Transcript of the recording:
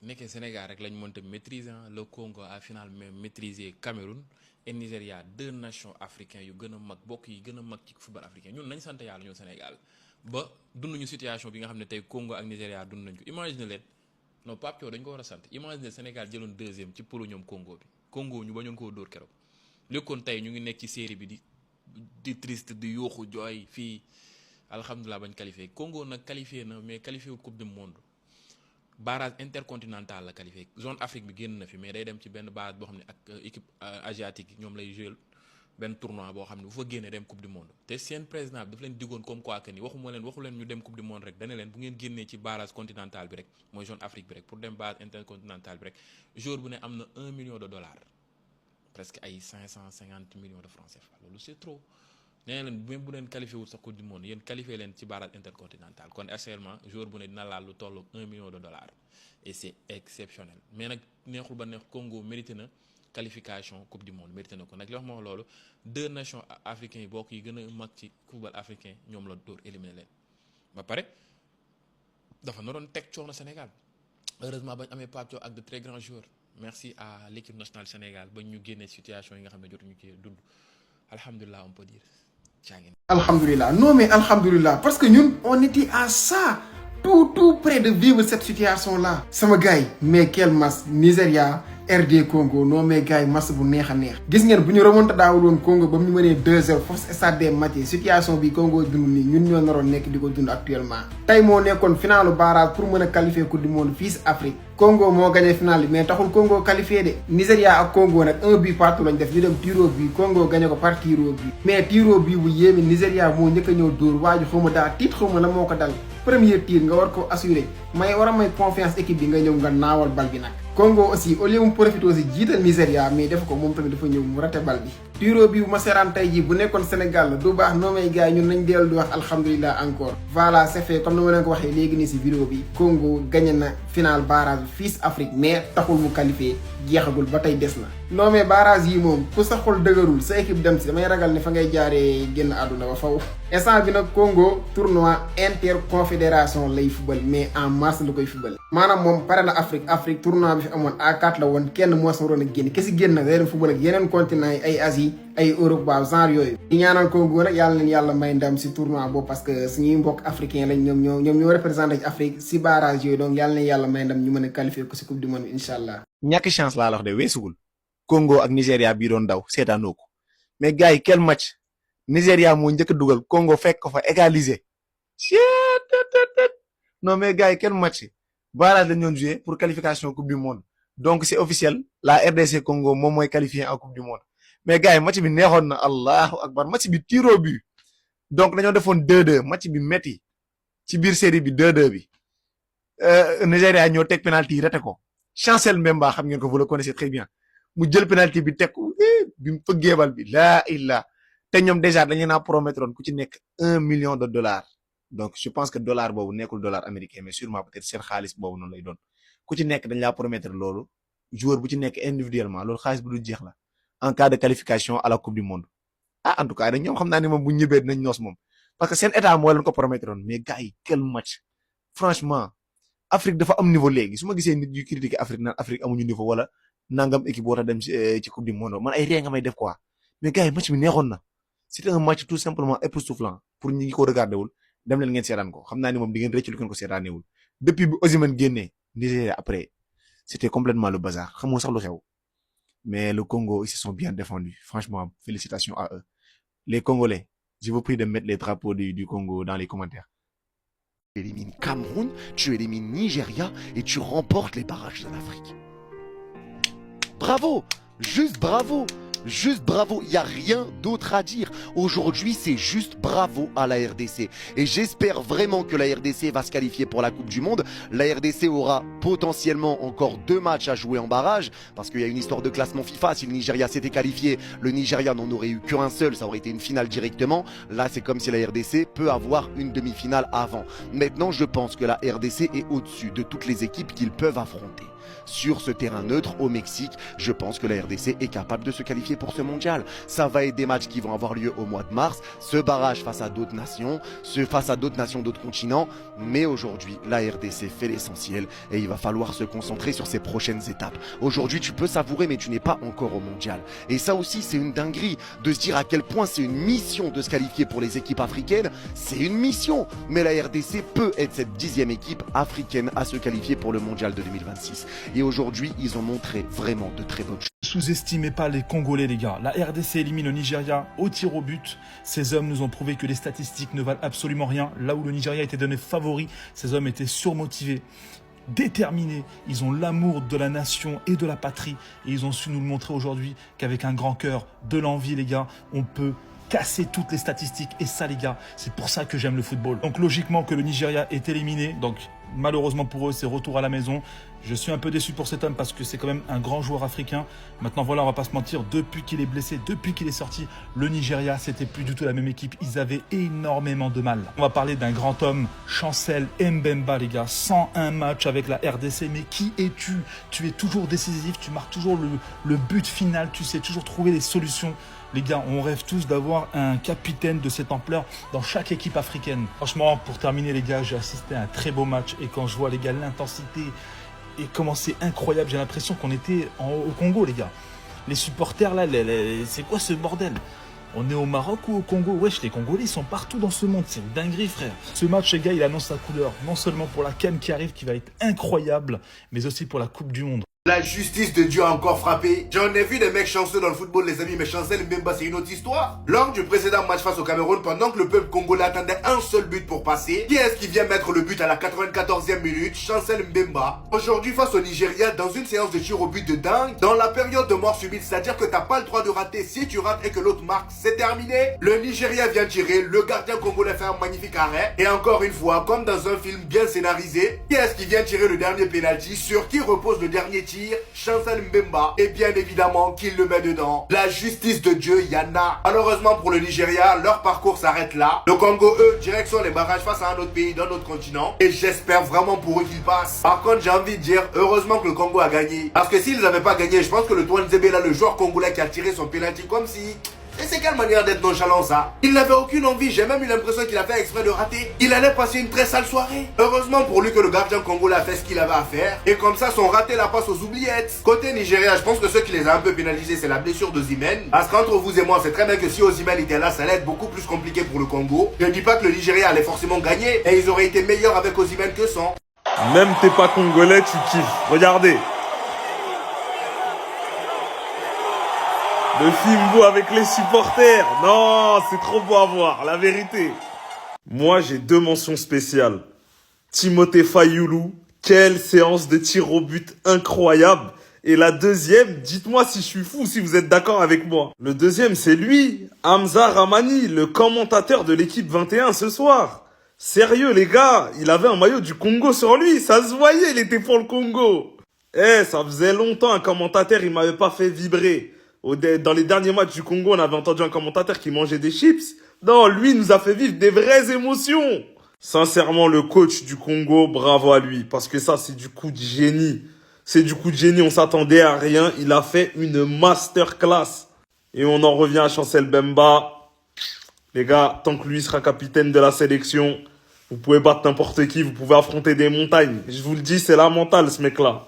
nekkee Sénégal rek lañ mënta maîtriser le Congo a finalement maîtrisé Cameroun et Nigéria, deux nations africaines yu gën a mag bokk yi gën a mag ci football africain ñun nañ sant yàlla ñun Sénégal ba dund ñu situation bi nga xam ne tey Congo ak Nigéria dund nañ ko imagine leen non Pape Thiaw dañ ko war a sant imagine Sénégal jëloon deuxième ci polo ñoom Congo bi Congo ñu bañoon koo dóor keroog lékkoon tey ñu ngi nekk ci série bi di triste di yuuxu jooy fii alhamdulilah bañ qualifié Congo nag qualifié na mais qualifié wu coupe du monde barrage intercontinental la qualifié zone Afrique bi génn na fi mais day dem ci benn barrage boo xam ne ak équipe asiatique yi ñoom lay jouer benn tournoi boo xam ne bu fa génnee dem coupe du monde te seen président bi daf leen diggoon comme quoi que ni waxu leen ñu dem coupe du monde rek dana leen bu ngeen génnee ci barrage continental bi rek mooy zone Afrique bi rek pour dem barrage intercontinental bi rek jour bu ne am na $1 million presque ay 550 millions de francs CFA loolu c'est trop nee leen même bu leen qualifié wul sax coupe du monde yéen qualifié leen ci barrage intercontinental kon actuellement jour bu ne dina laal lu toll $1 million et c'est exceptionnel mais nag neexul ba neex Congo mérité na qualification coupe du monde mérité na ko nag li wax ma wax loolu deux nations africains yi bokk yi gën a mag ci football africain ñoom la dóor éliminé leen ba pare dafa naroon teg coono Sénégal heureusement bañ amee Pape Thiaw ak de très grands joueurs merci à l'équipe nationale Sénégal bañ ñu génnee situation yi nga xam ne jotuñu ci dund alhamdulilah on peut dire alhamdulilah non mais alhamdulilah parce que ñun on était à ça tout près de vivre cette situation là sama gars yi mais quel match Nigéria RD Congo non mais gars yi match bu neex a neex gis ngeen bu ñu remonté daawul woon Congo ba mu mënee 2-0 force stade des matchs situation bi Congo dund nii ñun ñoo naroon nekk di ko dund actuellement tey moo nekkoon finalu barrage pour mën a qualifier coupe du monde fii si Afrique Congo moo gagné final bi mais taxul Congo qualifié de Nigéria ak Congo nag 1 but partout lañ def ñu dem tiro bi Congo gagné ko par tiro bi mais tiro bi bu yéeme Nigéria moo njëkk a ñëw dóor waaju xaw ma daa tiit xaw ma la moo ko dal premier tir nga war ko assuré war a may confiance équipe bi nga ñëw nga naawal bal bi nag Congo aussi au lieu mu profité aussi jiital Nigéria mais def ko moom tamit dafa ñëw mu raté bal bi tiro bi bu ma seeraan tey jii bu nekkoon Sénégal la du baax noo may gars yi ñun nañ dellu di wax alhamdulilah encore voilà c'est fait comme ni ma leen ko waxee léegi nii si vidéo bi Congo gagné na final barrage fii Afrique mais taxul mu qualifié jeexagul ba tey des na non mais barrage yi moom ku sa xol dëgërul sa équipe dem si damay ragal ne fa ngay jaaree génn àdduna ba faw instant bi nag Congo tournoi interconfédération lay fubal mais en mars la koy fubal maanaam moom pare na Afrique tournoi bi fi amoon A4 la woon kenn moo sa waroon a génn kesi génn nag day dem fubal ak yeneen continent yi ay Asie ay Europe waaw genre yooyu di ñaanal Congo nag yàlla leen yàlla may ndam si tournoi boobu parce que suñuy mbokk africain lañ ñoom ñoo représenté ci Afrique si barrage yooyu donc yàlla leen yàlla may ndam ñu mën a qualifier ko si coupe du monde incha allah ñàkk chance laa la wax de weesuwul Congo ak Nigéria bii doon daw seetaanoo ko mais gars yi quel match Nigéria moo njëkk a dugal Congo fekk ko fa égaliser non mais gars yi quel match barrage lañ doon joué pour qualification coupe du monde donc c'est officiel la RDC Congo moom mooy qualifié en coupe du monde mais gars yi match bi neexoon na allahu akbar match bi tiro but donc dañoo defoon 2-2 match bi metti ci biir série bi 2-2 bi Nigéria ñoo teg penalty rete ko Chancel Mbemba xam ngeen ko vous le connaissez très bien mu jël penalty bi teg ko bi mu fëggee bal bi laa illah te ñoom déjà dañu naa promettroon ku ci nekk $1 million donc je pense que dollar boobu nekkul dollar américain mais sûrement peut-être seen xaalis boobu noonu lay doon ku ci nekk dañ laa promettre loolu joueur bu ci nekk individuellement loolu xaalis bu dul jeex la en cas de qualification à la coupe du monde en tout cas dañ ñoom xam naa ne moom bu ñu ñëbee dinañ noos moom parce que seen état moo leen ko promettroon mais gars yi quel match franchement Afrique dafa am niveau léegi su ma gisee nit yu critiquer Afrique naan Afrique amuñu niveau wala nangam équipe war a dem ci coupe du monde man ay ree nga may def quoi mais gars yi match bi neexoon na c'était un match tout simplement époustouflant pour ñi ko regardé wul dem leen ngeen seetaan ko xam naa ni moom di ngeen rëcc lu ngeen ko seetaanewul depuis bi Osimhen génnee Nigeria après c'était complètement le bazar xamoo sax lu xew mais le Congo ils se sont bien défendus franchement félicitations à eux les Congolais je vous prie de mettre les drapeaux du Congo dans les commentaires. Tu élimines Cameroun, tu élimines Nigeria et tu remportes les barrages de l'Afrique. Bravo, juste bravo. Juste bravo, il n'y a rien d'autre à dire. Aujourd'hui, c'est juste bravo à la RDC. Et j'espère vraiment que la RDC va se qualifier pour la Coupe du Monde. La RDC aura potentiellement encore 2 matchs à jouer en barrage. Parce qu'il y a une histoire de classement FIFA. Si le Nigeria s'était qualifié, le Nigeria n'en aurait eu qu'un seul. Ça aurait été une finale directement. Là, c'est comme si la RDC peut avoir une demi-finale avant. Maintenant, je pense que la RDC est au-dessus de toutes les équipes qu'ils peuvent affronter. sur ce terrain neutre au Mexique, je pense que la RDC est capable de se qualifier pour ce mondial. Ça va être des matchs qui vont avoir lieu au mois de mars, ce barrage face à d'autres nations, d'autres continents, mais aujourd'hui, la RDC fait l'essentiel et il va falloir se concentrer sur ses prochaines étapes. Aujourd'hui, tu peux savourer, mais tu n'es pas encore au mondial. Et ça aussi, c'est une dinguerie de se dire à quel point c'est une mission de se qualifier pour les équipes africaines. C'est une mission, mais la RDC peut être cette 10e équipe africaine à se qualifier pour le mondial de 2026. Et aujourd'hui, ils ont montré vraiment de très bonnes choses. Sous-estimez pas les Congolais, les gars. La RDC élimine le Nigeria au tir au but. Ces hommes nous ont prouvé que les statistiques ne valent absolument rien. Là où le Nigeria était donné favori, ces hommes étaient surmotivés, déterminés. Ils ont l'amour de la nation et de la patrie. Et ils ont su nous le montrer aujourd'hui qu'avec un grand cœur, de l'envie, les gars, on peut casser toutes les statistiques. Et ça, les gars, c'est pour ça que j'aime le football. Donc logiquement que le Nigeria est éliminé. Donc malheureusement pour eux, c'est retour à la maison. Je suis un peu déçu pour cet homme parce que c'est quand même un grand joueur africain. Maintenant, voilà, on va pas se mentir, depuis qu'il est blessé, depuis qu'il est sorti, le Nigeria, c'était plus du tout la même équipe. Ils avaient énormément de mal. On va parler d'un grand homme, Chancel Mbemba, les gars. 101 matchs avec la RDC. Mais qui es-tu? Tu es toujours décisif, tu marques toujours le but final, tu sais toujours trouver les solutions. Les gars, on rêve tous d'avoir un capitaine de cette ampleur dans chaque équipe africaine. Franchement, pour terminer, les gars, j'ai assisté à un très beau match. Et quand je vois, les gars, l'intensité et comment c'est incroyable, j'ai l'impression qu'on était au Congo, les gars. Les supporters, là, c'est quoi ce bordel? On est au Maroc ou au Congo? Wesh, les Congolais, ils sont partout dans ce monde. C'est une dinguerie, frère. Ce match, les gars, il annonce sa couleur. Non seulement pour la CAN qui arrive, qui va être incroyable, mais aussi pour la Coupe du Monde. La justice de Dieu a encore frappé. J'en ai vu des mecs chanceux dans le football, les amis, mais Chancel Mbemba, c'est une autre histoire. Lors du précédent match face au Cameroun, pendant que le peuple congolais attendait un seul but pour passer, qui est-ce qui vient mettre le but à la 94e minute? Chancel Mbemba. Aujourd'hui, face au Nigeria, dans une séance de tir au but de dingue, dans la période de mort subite, c'est-à-dire que t'as pas le droit de rater. Si tu rates et que l'autre marque, c'est terminé. Le Nigeria vient tirer, le gardien congolais fait un magnifique arrêt. Et encore une fois, comme dans un film bien scénarisé, qui est-ce qui vient tirer le dernier penalty? Sur qui repose le dernier tir? Chancel Mbemba, et bien évidemment qu'il le met dedans. La justice de Dieu, y en a. Malheureusement pour le Nigeria, leur parcours s'arrête là. Le Congo, eux, direction les barrages face à un autre pays d'un autre continent. Et j'espère vraiment pour eux qu'ils passent. Par contre, j'ai envie de dire, heureusement que le Congo a gagné. Parce que s'ils n'avaient pas gagné, je pense que le Touanzebe, là, le joueur congolais qui a tiré son penalty comme si... Et c'est quelle manière d'être nonchalant ça? Il n'avait aucune envie, j'ai même eu l'impression qu'il a fait exprès de rater. Il allait passer une très sale soirée. Heureusement pour lui que le gardien congolais a fait ce qu'il avait à faire. Et comme ça, son raté la passe aux oubliettes. Côté Nigeria, je pense que ce qui les a un peu pénalisés, c'est la blessure d'Osimhen. Parce qu'entre vous et moi, c'est très bien que si Osimhen était là, ça allait être beaucoup plus compliqué pour le Congo. Je ne dis pas que le Nigeria allait forcément gagner, et ils auraient été meilleurs avec Osimhen que sans. Même t'es pas congolais, tu kiffes. Regardez. Le film beau avec les supporters. Non, c'est trop beau à voir, la vérité. Moi, j'ai 2 mentions spéciales. Timothée Fayoulou, quelle séance de tir au but incroyable. Et la deuxième, dites-moi si je suis fou, si vous êtes d'accord avec moi. Le deuxième, c'est lui, Hamza Ramani, le commentateur de l'équipe 21 ce soir. Sérieux, les gars, il avait un maillot du Congo sur lui, ça se voyait, il était pour le Congo. Ça faisait longtemps un commentateur, il m'avait pas fait vibrer. Dans les derniers matchs du Congo, on avait entendu un commentateur qui mangeait des chips. Non, lui, il nous a fait vivre des vraies émotions. Sincèrement, le coach du Congo, bravo à lui. Parce que ça, c'est du coup de génie. C'est du coup de génie, on s'attendait à rien. Il a fait une masterclass. Et on en revient à Chancel Mbemba. Les gars, tant que lui sera capitaine de la sélection, vous pouvez battre n'importe qui, vous pouvez affronter des montagnes. Je vous le dis, c'est la mentale, ce mec-là.